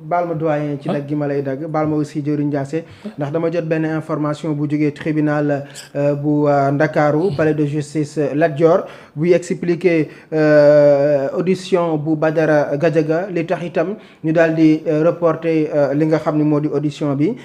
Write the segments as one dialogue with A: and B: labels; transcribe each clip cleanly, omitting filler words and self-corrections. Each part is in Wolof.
A: baal ma doyen ci dag gi ma lay dagg baal ma aussi Dieuwrine Ndiassé ndax dama jot benn information bu jógee tribunal bu Ndakaaru palais de justice Lat Dior buy expliquer audition bu Badara Gadiaga li tax itam ñu daal di reporter li nga xam ne moo di audition bi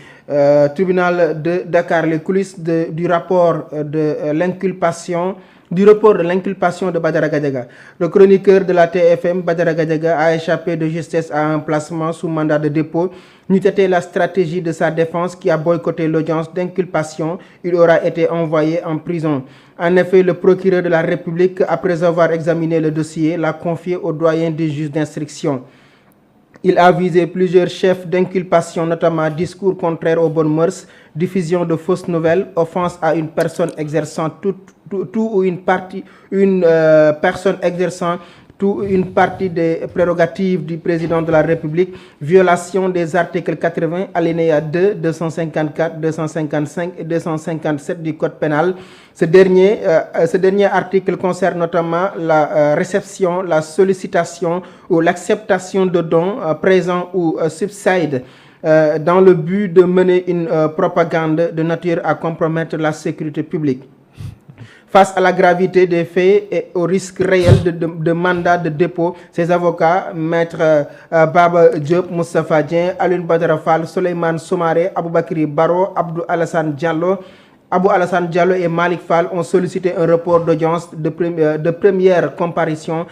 A: tribunal de Dakar les coulisses du rapport de l'inculpation du report de l'inculpation de Badara Gadiaga. Le chroniqueur de la TFM, Badara Gadiaga, a échappé de justesse à un placement sous mandat de dépôt. N'eût été la stratégie de sa défense qui a boycotté l'audience d'inculpation, il aura été envoyé en prison. En effet, le procureur de la République, après avoir examiné le dossier, l'a confié au doyen des juges d'instruction. Il a visé plusieurs chefs d'inculpation, notamment discours contraires aux bonnes mœurs, diffusion de fausses nouvelles, offense à une personne exerçant tout ou une personne exerçant tout une partie des prérogatives du président de la République, violation des articles 80, alinéa 2, 254, 255 et 257 du Code pénal. Ce dernier article concerne notamment la réception, la sollicitation ou l'acceptation de dons présents ou subsides dans le but de mener une propagande de nature à compromettre la sécurité publique. Face à la gravité des faits et au risque réel de mandat de dépôt, ses avocats, maître Baba Diop, Moustapha Dieng, Alioune Badara Fall, Souleymane Soumaré, Aboubakry Baro, Abdou Alassane Diallo et Malick Fall ont sollicité un report d'audience de première comparution,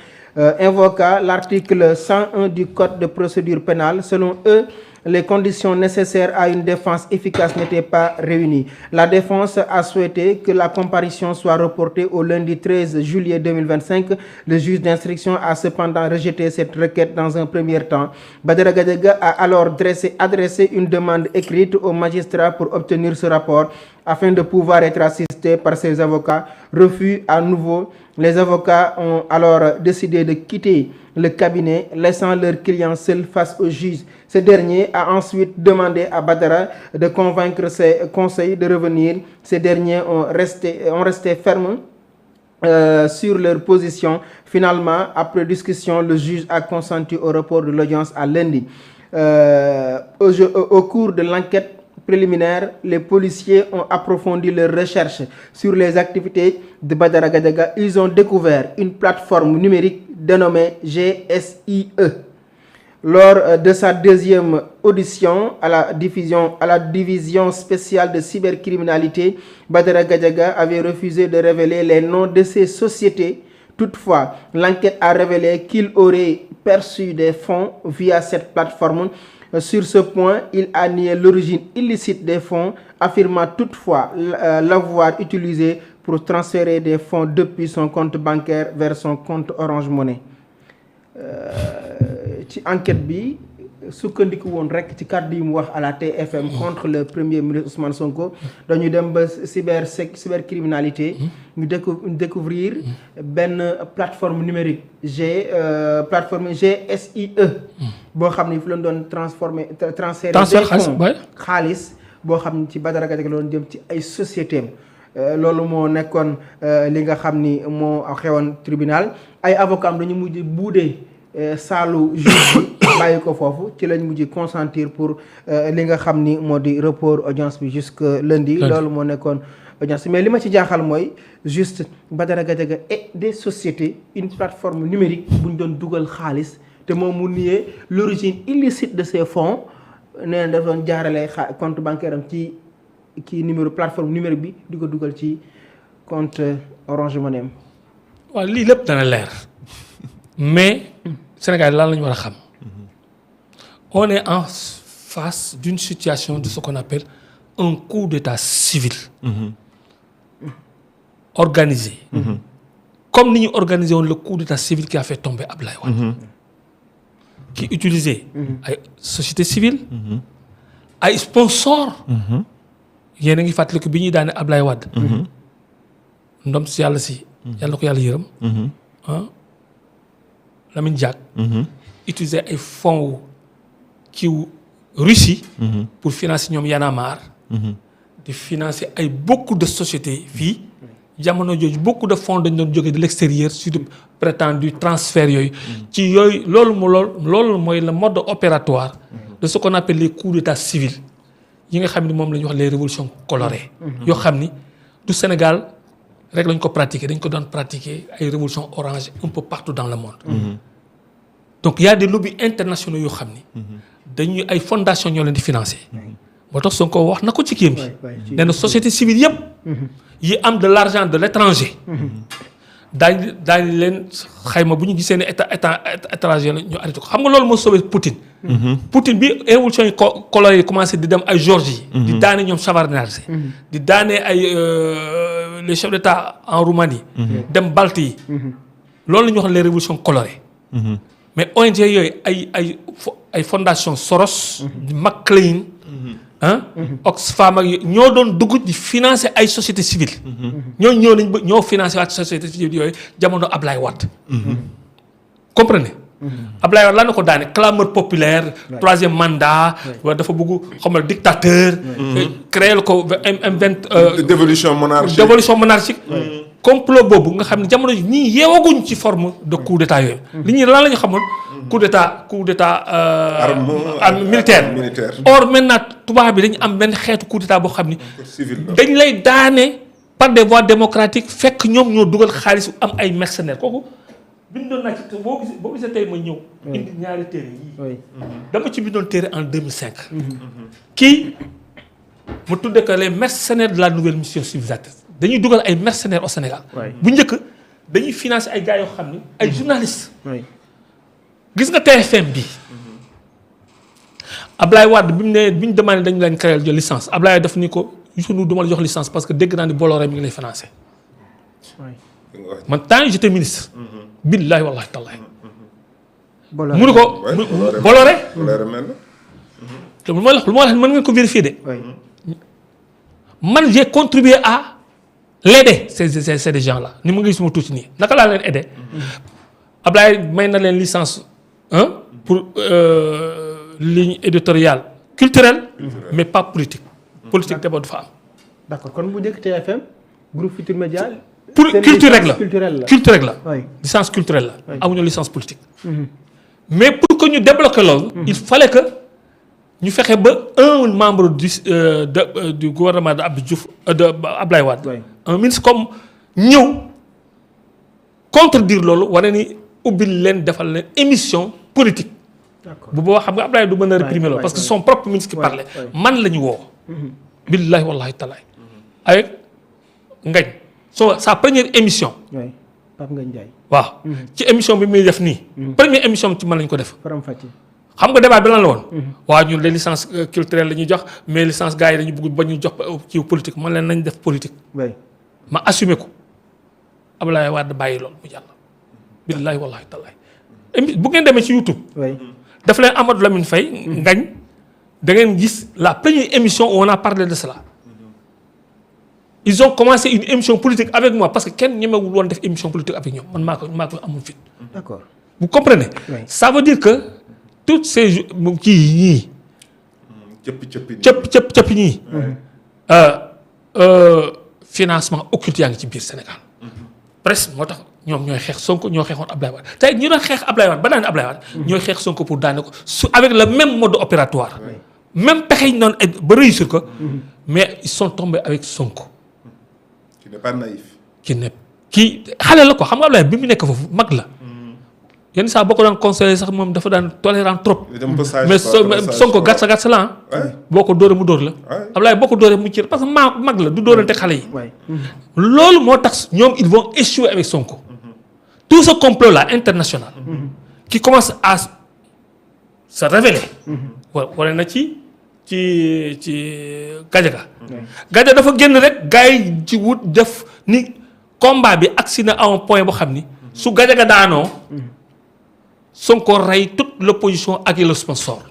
A: invoquant l'article 101 du Code de procédure pénale. Selon eux, les conditions nécessaires à une défense efficace n'étaient pas réunies. La défense a souhaité que la comparution soit reportée au lundi 13 juillet 2025. Le juge d'instruction a cependant rejeté cette requête dans un premier temps. Badara Gadiaga a alors adressé une demande écrite au magistrat pour obtenir ce rapport afin de pouvoir être assisté par ses avocats. Refus à nouveau. Les avocats ont alors décidé de quitter le cabinet, laissant leur client seul face au juge. Ce dernier a ensuite demandé à Badara de convaincre ses conseils de revenir. Ces derniers ont resté fermes sur leur position. Finalement, après discussion, le juge a consenti au report de l'audience à lundi. Au cours de l'enquête préliminaire, les policiers ont approfondi leurs recherches sur les activités de Badara Gadiaga. Ils ont découvert une plateforme numérique dénommée GSIE. Lors de sa deuxième audition à la division spéciale de cybercriminalité, Badara Gadiaga avait refusé de révéler les noms de ces sociétés. Toutefois, l'enquête a révélé qu'il aurait perçu des fonds via cette plateforme. Sur ce point, il a nié l'origine illicite des fonds, affirmant toutefois l'avoir utilisé pour transférer des fonds depuis son compte bancaire vers son compte Orange Money. Ci enquête bi sukkandiku woon rek ci kàddu yi mu wax à la TFM contre le premier ministre Ousmane Sonko dañu dem ba cybercriminalité ñu découvrir benn plateforme numérique plateforme GSIE boo xam ne fu leen doon transférer xaalis boo xam ne ci Badara Gadiaga la doon jëm ci ay sociétés loolu moo nekkoon li nga xam ni moo xewoon tribunal. Ay avocat am dañu mujj buudee saalu juge bi bàyyi ko foofu ci lañ mujj consentir pour li nga xam ni moo di report audience bi jusque lundi. Loolu moo nekkoon audience mais li ma ci jaaxal mooy juste Badara Gadiaga et des sociétés une plateforme numérique bu ñu doon dugal xaalis te moom mu nié l'origine illicite de ces fonds nee na dafa doon jaarale compte bancaire am ci numéro plateforme numérique bi di ko dugal ci compte Orange Money.
B: waaw lii lépp dana leer mais Sénégal lan la ñu war a xam on est en face d'une situation de ce qu'on appelle un coup d'état civil organisé comme ni ñu organisé woon le coup d'état civil qui a fait tomber Ablaye Wade qui utilisait ay société civile ay sponsors yéen a ngi fàttaliku bi ñuy daane Ablaye Wade ndom si yàlla ko yàlla yërëm Lamine Diack utiliser ay fonds ci Russie pour financer ñoom Y'en a marre di financer ay beaucoup de sociétés fii jamono jooju beaucoup de fonds dañ doon jógee de l'extérieur sur de prétendu transfert yooyu ci yooyu loolu mooy le mode opératoire de ce qu'on appelle les coups d'état civils yi nga xam ni moom la ñuy wax les révolutions colorées. yoo xam ni du Sénégal rek lañ ko pratiquer dañ ko doon pratiquer ay révolutions orange un peu partout dans le monde. donc il y a des lobbies internationaux yoo xam ni. dañuy ay fondations ñoo leen di financer. moo tax Sonko wax na ko ci kii bi. nee na société civile yëpp. yi am de l'argent de l'étranger. daañu leen xayma bu ñu gisee ne état étranger la ñu arrêté ko xam nga loolu moo sauvé Poutine. Poutine bi révolution yi colorée yi commencé di dem ay Géorgie. di daane ñoom Shevardnadze. di daane ay les chefs d'État en Roumanie. dem Baltes yi. loolu la ñuy wax les révolutions colorées. mais ONG yooyu ay fondation Soros. McLean. Oxfam ak ñoo doon dugg di financer ay société civile. ñoo financer waat société civile yooyu jamono Ablaye Wade. comprenez. Ablaye Wade lan na ko daane clameur populaire. troisième mandat. wala dafa bëgg xamal dictateur. créer ko
C: dévolution monarchique.
B: complot boobu nga xam ne jamono ji ñii yeewaguñ ci forme de coup d'état yooyu. li ñuy lan la ñu xamoon. coup d'état militaire. or maintenant tubaab bi dañu am benn xeetu coup d'état boo xam ni. dañ lay daane par des voies démocratiques fekk ñoom ñoo dugal xaalis am ay mercenaires kooku. bindoon naa ci boo gisee tey ma ñëw. indi ñaari téere yii. dama ci bindoon téere en 2005. kii mu tuddee que les mercenaires de la nouvelle mission civilisatrice dañuy dugal ay mercenaires au Sénégal. bu njëkk dañuy financer ay gars yoo xam ni ay journalistes. gis nga TFM bi Ablaye Wade bi ñu demandé dañu leen créer jox licence Ablaye def ni ko Youssou Ndour duma la jox licence parce que dégg naa ni Bolloré mi ngi lay financer. man temps j'étais ministre. billahi wallahi tallahi. mu ni ko Bolloré. lu ma wax mën ngeen ko vérifier de. man j'ai contribué à l'aider ces des gens là ni ma ngi suma tuuti nii naka laa leen aider. Ablaye may na leen licence pour ligne éditoriale culturelle mais pas politique. politique d'abord dafa am.
A: d'accord kon bu njëkk TFM groupe Futurs Médias.
B: pour culture rek la culture rek la. licence culturelle la. amuñu licence politique. mais pour que ñu débloquer loolu. il fallait que ñu fexe ba un membre du gouvernement de Abdou Diouf de Ablaye Wade. un ministre comme ñëw contredire loolu wane ni ubbil leen defal leen émission politique. bu boobaa xam nga Ablaye du mën a réprimer loolu parce que son propre ministre qui parlait man la ñu woo. billahi wallahi talaay. avec Ngagne sa première émission.
A: Pape Ngagne Ndiaye.
B: waaw ci émission bi muy def nii. première émission ci man lañ ko def.
A: xam
B: nga débat bi lan la woon. waaw ñun les licences culturelles la ñuy jox mais licence gars yi dañu bëgg ba ñu jox ci politique man leen nañ def politique. ma assumé ko Ablaye Wade bàyyi loolu mu jàll. billahi wallahi talaay. bu ngeen demee ci YouTube. daf leen Amadou Lamine Faye. Ngagne da ngeen gis la première émission où on a parlé de cela. ils ont commencé une émission politique avec moi parce que kenn ñemewul woon def émission politique avec ñoom man maa ko amul fit.
A: d'accord
B: vous comprenez. ça veut dire que toutes ces kii ñii. cëpp ñii. financement occulte yaa ngi ci biir Sénégal. presque moo tax ñoom ñooy xeex Sonko ñoo xeexoon Ablaye Wade tey ñu doon xeex Ablaye Wade ba daane Ablaye Wade. ñooy xeex Sonko pour daane ko avec le même mode opératoire. même pexe yi ñu doon ba réussir ko. mais ils sont tombés avec Sonko.
C: qui n'est pas naïf.
B: kii xale la ko xam nga Ablaye bi mu nekk foofu mag la. yenn saa boo ko daan conseillé sax moom dafa daan tolérant trop. mais Sonko gàtt la boo ko dóoree mu dóor la. Ablaye boo ko dóoree mu ci parce que mag la du dóorante xale yi. loolu moo tax ñoom ils vont échouer avec Sonko. tout ce complot là international. qui commence à se révéler. wala na ci Gadiaga. Gadiaga dafa génn rek gars yi ci wut def ni combat bi agsi na à un point boo xam ni su Gadiaga daanoo. Sonko rey toute l'opposition ak le sponsor